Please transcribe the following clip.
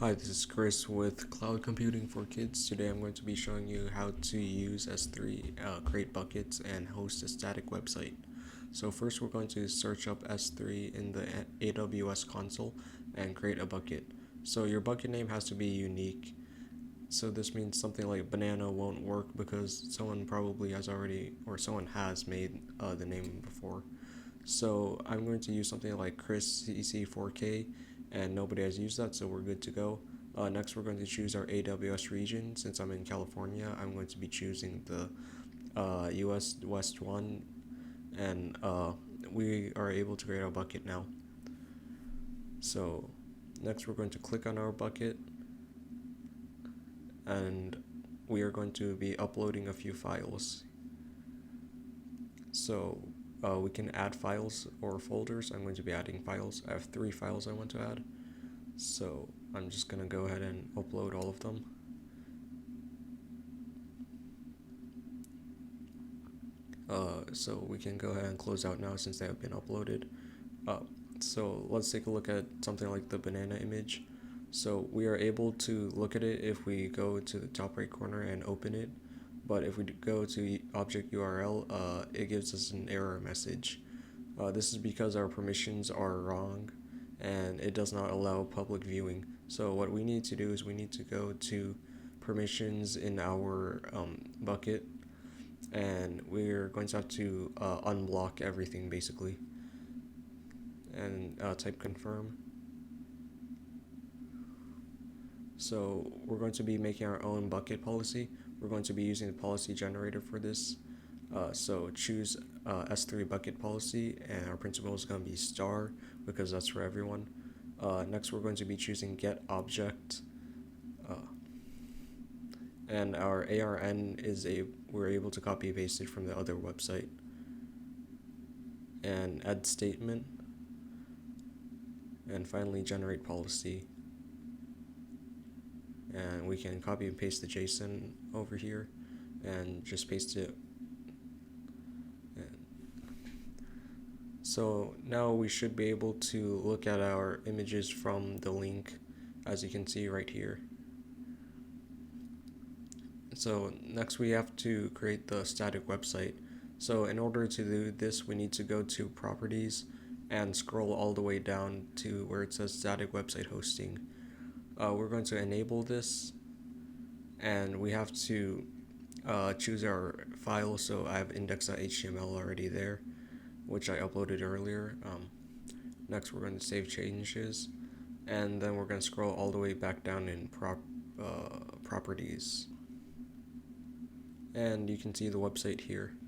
Hi, this is Chris with Cloud Computing for Kids. Today I'm going to be showing you how to use S3, create buckets, and host a static website. So first we're going to search up S3 in the AWS console and create a bucket. So your bucket name has to be unique. So this means something like banana won't work because someone probably has already, or someone has made the name before. So I'm going to use something like Chris CC4K, and nobody has used that, so we're good to go. Next, we're going to choose our AWS region. Since I'm in California, I'm going to be choosing the US West one, and we are able to create our bucket now. So next, we're going to click on our bucket, and we are going to be uploading a few files. So we can add files or folders. I'm going to be adding files. I have 3 files I want to add. So I'm just going to go ahead and upload all of them. So we can go ahead and close out now since they have been uploaded. Uh, so let's take a look at something like the banana image. So we are able to look at it if we go to the top right corner and open it. But if we go to object URL, it gives us an error message. This is because our permissions are wrong and it does not allow public viewing. So what we need to do is we need to go to permissions in our bucket, and we're going to have to unblock everything basically, and type confirm. So we're going to be making our own bucket policy. We're going to be using the policy generator for this. So choose S3 bucket policy, and our principal is going to be star because that's for everyone. Next, we're going to be choosing get object, uh, and our ARN is we're able to copy paste it from the other website. And add statement, and finally generate policy. And we can copy and paste the JSON over here, and just paste it. And so now we should be able to look at our images from the link, as you can see right here. So next we have to create the static website. So in order to do this, we need to go to properties and scroll all the way down to where it says static website hosting. We're going to enable this, and we have to choose our file. So I have index.html already there, which I uploaded earlier. Next, we're going to save changes, and then we're going to scroll all the way back down in properties. And you can see the website here.